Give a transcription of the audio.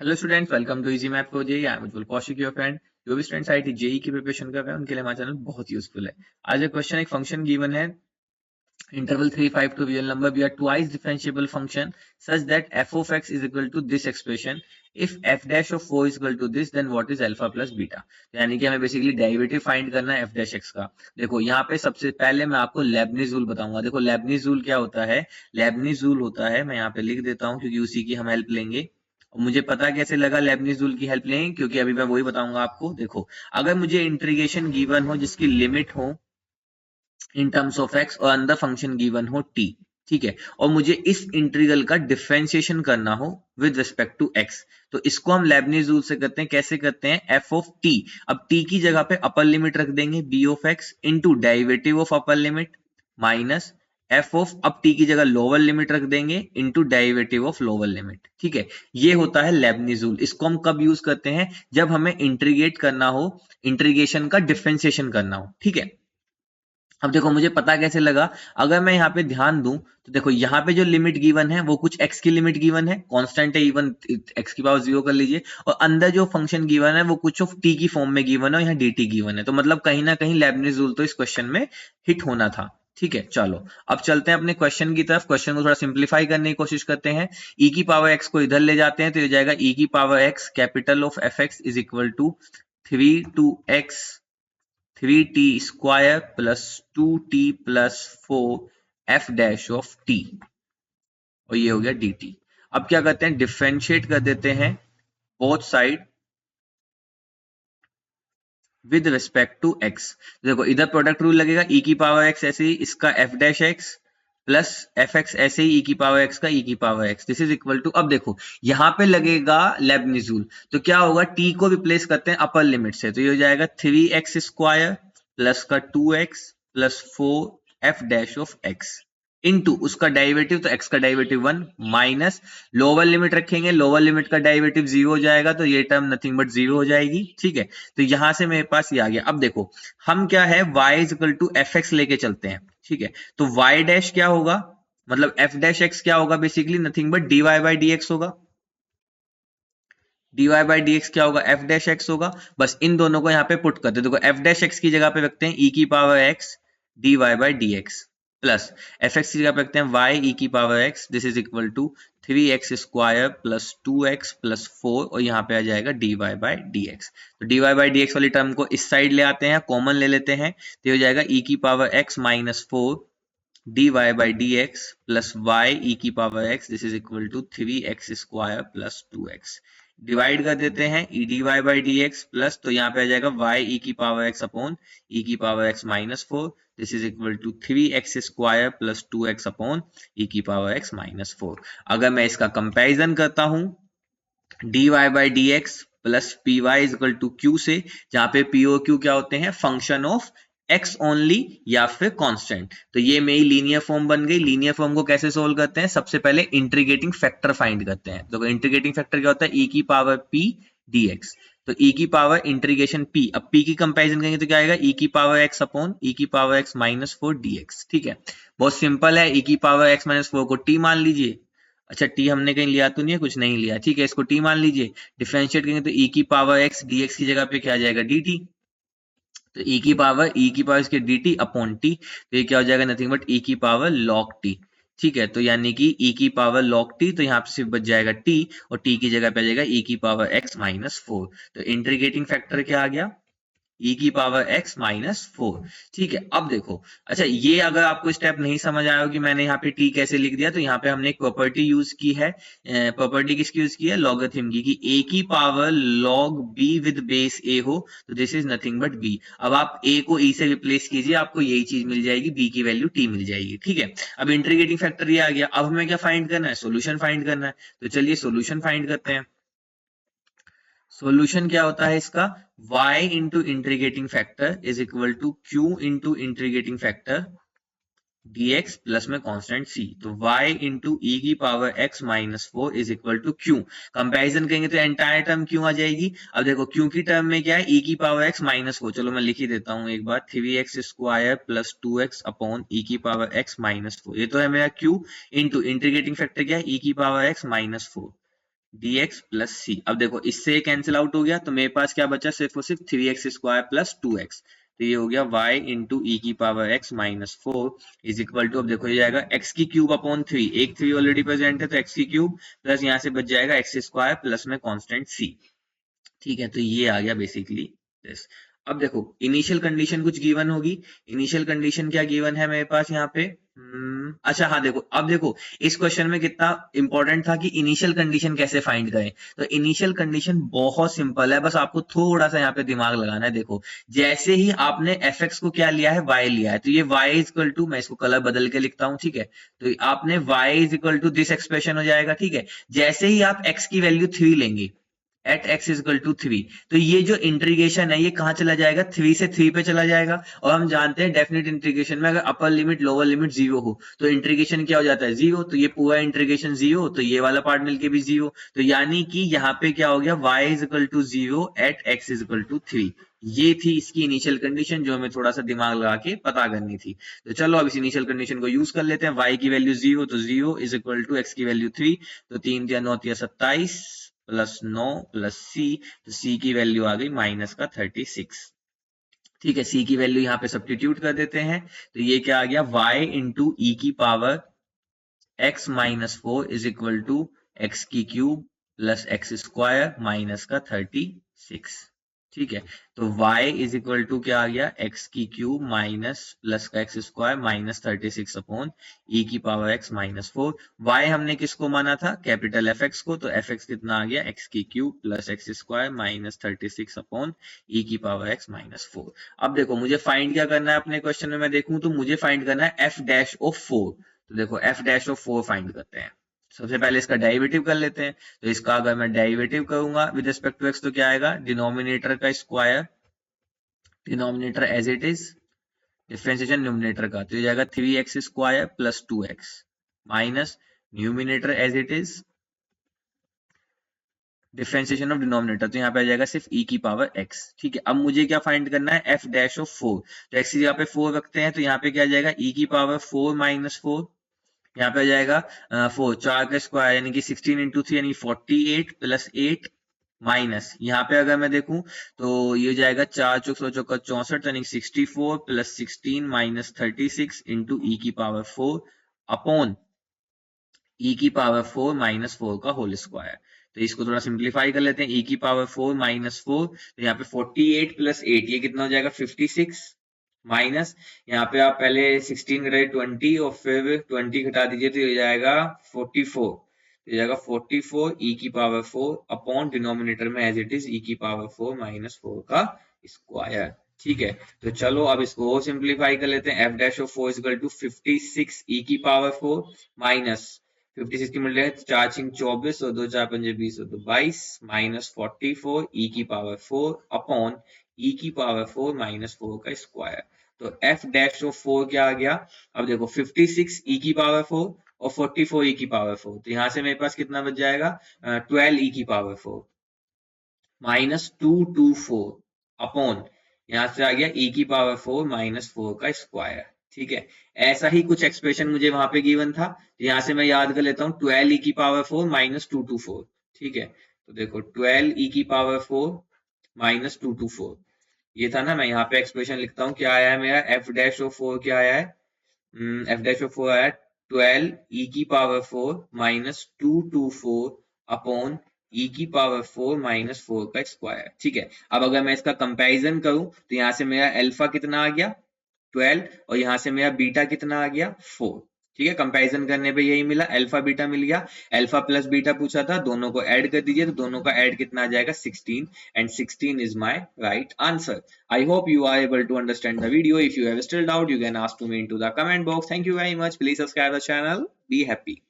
Hello students, welcome to easy math for JEE. I am Ujjwal Kaushik, your friend. जो भी students IIT JEE की preparation कर रहे हैं उनके लिए हमारा चैनल बहुत यूजफुल है। आज एक क्वेश्चन, एक फंक्शन गिवन है interval 3 5 to real number, we are twice differentiable function such that f of x is equal to this expression. If f dash of 4 is equal to this, then what is alpha plus beta? तो यानी कि हमें basically derivative find करना है f dash x का। देखो यहाँ पे सबसे पहले मैं आपको लेबनीज रूल बताऊंगा। देखो लेबनीज रूल क्या होता है? लेबनीज रूल होता है, मैं यहाँ पे लिख देता हूँ क्योंकि उसी की हम हेल्प लेंगे। और मुझे पता कैसे लगा लेबनीज रूल की हेल्प लेंगे, क्योंकि अभी मैं वही बताऊंगा आपको। देखो, अगर मुझे इंटीग्रेशन गिवन हो जिसकी लिमिट हो इन टर्म्स ऑफ एक्स और अंदर फंक्शन गिवन हो टी, ठीक है, और मुझे इस इंटीग्रल का डिफरेंशिएशन करना हो विद रिस्पेक्ट टू एक्स, तो इसको हम लेबनीज रूल से करते हैं। कैसे करते हैं? एफ ऑफ टी, अब टी की जगह पे अपर लिमिट रख देंगे b of x into derivative of upper limit minus f of, अब टी की जगह लोअर लिमिट रख देंगे into derivative of lower limit. ठीक है, ये होता है लेबनीज रूल। इसको हम कब यूज करते हैं? जब हमें इंटीग्रेट करना हो, इंटीग्रेशन का डिफरेंशिएशन करना हो। ठीक है, अब देखो मुझे पता कैसे लगा? अगर मैं यहाँ पे ध्यान दूं तो देखो यहाँ पे जो लिमिट गिवन है वो कुछ x की लिमिट गिवन है, कांस्टेंट है, इवन x की पावर 0 कर लीजिए, और अंदर जो फंक्शन गिवन है वो कुछ ऑफ t की फॉर्म में गिवन है और यहाँ dt गिवन है। तो मतलब कहीं ना कहीं लेबनीज रूल तो इस क्वेश्चन में हिट होना था। ठीक है, चलो अब चलते हैं अपने क्वेश्चन की तरफ। क्वेश्चन को थोड़ा सिंप्लीफाई करने की कोशिश करते हैं। e की पावर x को इधर ले जाते हैं तो ये जाएगा e की power x capital of f x is equal to 3 3t square plus 2t plus 4 f dash of t, और ये हो गया dt। अब क्या करते हैं? डिफरेंशिएट कर देते हैं both side with respect to x। देखो इधर प्रोडक्ट रूल लगेगा, e की पावर x ऐसे ही इसका f dash x plus f x ऐसे ही e की पावर x का e की power x, this is equal to, अब देखो यहाँ पे लगेगा लेबनीज रूल, तो क्या होगा? t को रिप्लेस करते हैं अपर लिमिट से, तो ये हो जाएगा 3x स्क्वायर प्लस का 2x plus 4 f dash of x into उसका डेरिवेटिव, तो x का डेरिवेटिव 1 माइनस लोअर लिमिट रखेंगे, लोअर लिमिट का डेरिवेटिव 0 हो जाएगा तो ये टर्म नथिंग बट 0 हो जाएगी। ठीक है, तो यहां से मेरे पास ये आ गया। अब देखो हम क्या है, y is equal to f x लेके चलते हैं। ठीक है, तो y डैश क्या होगा, मतलब f डैश x क्या होगा? Basically nothing but dy by dx होगा। dy बाई dx क्या होगा? f डैश x होगा। बस इन दोनों को यहाँ पे पुट करते हैं। देखो f डैश x की जगह पे रखते हैं e की power x dy by dx plus f x की जगह पे रखते हैं y e की power x, this is equal to 3x square plus 2x plus 4, और यहाँ पे आ जाएगा dy बाई dx। तो dy बाई dx वाली टर्म को इस साइड ले आते हैं, कॉमन ले लेते हैं, तो ये हो जाएगा e की power x minus 4 dy by dx plus y e की power x, this is equal to 3x square plus 2x। Divide कर देते हैं e d y by d x plus, तो यहाँ पे आ जाएगा y e की पावर x अपॉन e की power x minus 4, this is equal to 3x square plus 2x upon e की पावर x माइनस 4। अगर मैं इसका कंपैरिजन करता हूं dy by d x plus p y is equal to q से, जहां पे पी और क्यू क्या होते हैं? फंक्शन ऑफ x ओनली या फिर कांस्टेंट। तो ये मेरी लीनियर फॉर्म बन गई। लीनियर फॉर्म को कैसे सोल्व करते हैं? सबसे पहले इंटीग्रेटिंग फैक्टर फाइंड करते हैं। तो इंटीग्रेटिंग फैक्टर क्या होता है? e की पावर p dx, तो e की पावर इंटीग्रेशन p, अब p की कंपैरिजन करेंगे तो क्या आएगा? e की पावर x अपॉन e की पावर x माइनस 4 dx। ठीक है, बहुत सिंपल है। e की पावर x माइनस 4 को t मान लीजिए। अच्छा, t हमने कहीं लिया तो नहीं है? कुछ नहीं लिया। ठीक है, इसको t मान लीजिए। डिफरेंशिएट करेंगे तो e की पावर x dx की जगह पे क्या आ जाएगा? dt। तो e की पावर इसके dt अपॉन t, तो ये क्या हो जाएगा? नथिंग बट e की पावर log t। ठीक है, तो यानी कि e की पावर log t, तो यहाँ पे सिर्फ बच जाएगा t, और t की जगह पे आ जाएगा e की पावर x माइनस 4। तो इंटीग्रेटिंग फैक्टर क्या आ गया? e की पावर x माइनस 4। ठीक है, अब देखो, अच्छा ये अगर आपको स्टेप नहीं समझ आया हो कि मैंने यहाँ पे t कैसे लिख दिया, तो यहाँ पे हमने एक प्रॉपर्टी यूज की है। प्रॉपर्टी किसकी यूज की है? लॉगरिथम की, कि a की power log b with base a हो तो this is nothing but b। अब आप a को e से रिप्लेस कीजिए, आपको यही चीज मिल जाएगी, b की वैल्यू t मिल जाएगी। ठीक है, अब इंटीग्रेटिंग फैक्टर ये आ गया। अब हमें क्या फाइंड करना है? सोल्यूशन फाइंड करना है। तो चलिए सोल्यूशन फाइंड करते हैं। सॉल्यूशन क्या होता है इसका? y into integrating factor is equal to q into integrating factor dx plus में कांस्टेंट c, तो y इंटू e की power x minus 4 is equal to q। Comparison करेंगे तो एंटायर टर्म q आ जाएगी। अब देखो q की टर्म में क्या है? e की पावर x माइनस 4, चलो मैं लिख ही देता हूं एक बार, 3x square plus 2x upon e की पावर x माइनस 4, ये तो है मेरा q, इंटू इंटीग्रेटिंग फैक्टर क्या है? e की power x minus 4। dx plus C. अब देखो इससे ये कैंसिल आउट हो गया तो मेरे पास क्या बचा, सिर्फ और सिर्फ 3x² प्लस 2x। तो ये हो गया y इंटू ई की power x minus 4 is equal to, अब देखो ये जाएगा x की क्यूब अपॉन 3, एक 3 ऑलरेडी प्रेजेंट है तो x की क्यूब प्लस यहाँ से बच जाएगा x² प्लस में कांस्टेंट c। ठीक है, तो ये आ गया बेसिकली दिस। अब देखो इनिशियल कंडीशन कुछ गिवन होगी। इनिशियल कंडीशन क्या गिवन है मेरे पास यहाँ पे, अच्छा हाँ देखो, अब देखो इस क्वेश्चन में कितना इंपॉर्टेंट था कि इनिशियल कंडीशन कैसे फाइंड करें। तो इनिशियल कंडीशन बहुत सिंपल है, बस आपको थोड़ा सा यहाँ पे दिमाग लगाना है। देखो जैसे ही आपने एफ एक्स को क्या लिया है, वाई लिया है, तो ये वाई इज इक्वल टू, मैं इसको कलर बदल के लिखता हूँ, ठीक है। तो आपने y is equal to this expression हो जाएगा, ठीक है। जैसे ही आप एक्स की वैल्यू 3 लेंगे at x is equal to 3, तो ये जो इंटीग्रेशन है ये कहां चला जाएगा, 3 से 3 पे चला जाएगा। और हम जानते हैं डेफिनेट इंटीग्रेशन में अगर अपर लिमिट लोअर लिमिट 0 हो तो इंटीग्रेशन क्या हो जाता है, 0। तो ये पूरा इंटीग्रेशन 0, तो ये वाला पार्ट मिलके भी 0। तो यानी कि यहाँ पे क्या हो गया, y is equal to 0 at x is equal to 3। ये थी इसकी इनिशियल कंडीशन जो हमें थोड़ा सा दिमाग लगा के पता करनी थी। तो चलो अब इस इनिशियल कंडीशन को यूज कर लेते हैं। y की वैल्यू 0, तो 0 इज इक्वल टू x की वैल्यू 3, तो 3 या 9 या 27 प्लस 9 प्लस सी, तो सी की वैल्यू आ गई माइनस का 36। ठीक है, सी की वैल्यू यहाँ पे सब्स्टिट्यूट कर देते हैं, तो ये क्या आ गया, y इंटू ई की power x minus 4 is equal to x की क्यूब प्लस x² माइनस का 36। ठीक है, तो y इज इक्वल टू क्या आ गया, x की क्यूब माइनस प्लस का x² माइनस 36 अपॉन ई की पावर x माइनस 4। y हमने किसको माना था, कैपिटल एफ एक्स को, तो एफ एक्स कितना आ गया, x की cube plus x² minus 36 upon e की पावर x माइनस 4। अब देखो मुझे फाइंड क्या करना है अपने क्वेश्चन में, मैं देखूं तो मुझे फाइंड करना है एफ डैश ऑफ 4। तो देखो एफ डैश ऑफ 4 फाइंड करते हैं। सबसे पहले इसका डेरिवेटिव कर लेते हैं। तो इसका अगर मैं डेरिवेटिव करूंगा विद रिस्पेक्ट टू एक्स तो क्या आएगा, डिनोमिनेटर का square, denominator as it is, differentiation numerator का, तो ये जाएगा 3x² plus 2x minus numerator as it is, differentiation of denominator, तो यहाँ पे आ जाएगा सिर्फ e की पावर x। ठीक है, अब मुझे क्या फाइंड करना है, f डैश ऑफ 4। तो x की जगह पे 4 रखते हैं, तो यहाँ पे क्या आ जाएगा, e की पावर 4 माइनस 4, यहाँ पे आ जाएगा 4, 4 का स्क्वायर यानी कि 16 इंटू 3 यानी 48 प्लस 8 माइनस, यहाँ पे अगर मैं देखूं तो ये जाएगा 4 चौक 100 चौका 64 यानी 64 प्लस 16 माइनस 36 इंटू ई की पावर 4 अपॉन ई की पावर 4 माइनस 4 का होल स्क्वायर। तो इसको थोड़ा सिंप्लीफाई कर लेते हैं, ई की पावर 4 माइनस 4, तो यहाँ पे 48 प्लस 8 ये कितना हो जाएगा 56 माइनस, यहाँ पे आप पहले 16 घटाए 20 और फिर 20 घटा दीजिए तो ये जाएगा 44, तो ये जाएगा 44 ई की पावर 4 अपॉन डिनोमिनेटर में एज इट इज ई की पावर 4 माइनस 4 का स्क्वायर। ठीक है, तो चलो अब इसको और सिंप्लीफाई कर लेते हैं, f dash of 4 equal to 56 e की पावर 4 माइनस 56 की मिल रहे हैं 4 छिंग 24 और 2 4 पंजे 20 और 2 22 माइनस 44 ई की पावर 4 अपॉन ई की पावर 4 माइनस 4 का स्क्वायर। तो एफ डैश ऑफ 4 क्या आ गया, अब देखो 56 ई की पावर 4 और 44 ई की पावर 4, तो यहां से मेरे पास कितना बच जाएगा, 12 ई की पावर 4 माइनस 224 अपॉन, यहां से आ गया ई की पावर 4 माइनस 4 का स्क्वायर। ठीक है, ऐसा ही कुछ एक्सप्रेशन मुझे वहां पे गिवन था, तो यहां से मैं याद कर लेता हूँ 12 ई की पावर 4 माइनस 224। ठीक है, तो देखो 12 ई की पावर 4 माइनस 224 ये था ना, मैं यहाँ पे एक्सप्रेशन लिखता हूँ, क्या आया है मेरा, एफ डैश ऑफ 4 क्या आया है, एफ डैश ऑफ 4 आया 12 ई की पावर 4 माइनस 224 अपॉन ई की पावर 4 माइनस 4 का स्क्वायर। ठीक है, अब अगर मैं इसका कंपैरिजन करूं तो यहां से मेरा अल्फा कितना आ गया 12 और यहां से मेरा बीटा कितना आ गया 4। ठीक है, कंपैरिजन करने पे यही मिला, अल्फा बीटा मिल गया, अल्फा प्लस बीटा पूछा था, दोनों को ऐड कर दीजिए तो दोनों का ऐड कितना आ जाएगा 16 and 16 is my right answer. I hope you are able to understand the video. If you have still doubt, you can ask to me into the comment box. Thank you very much. Please subscribe the channel. Be happy.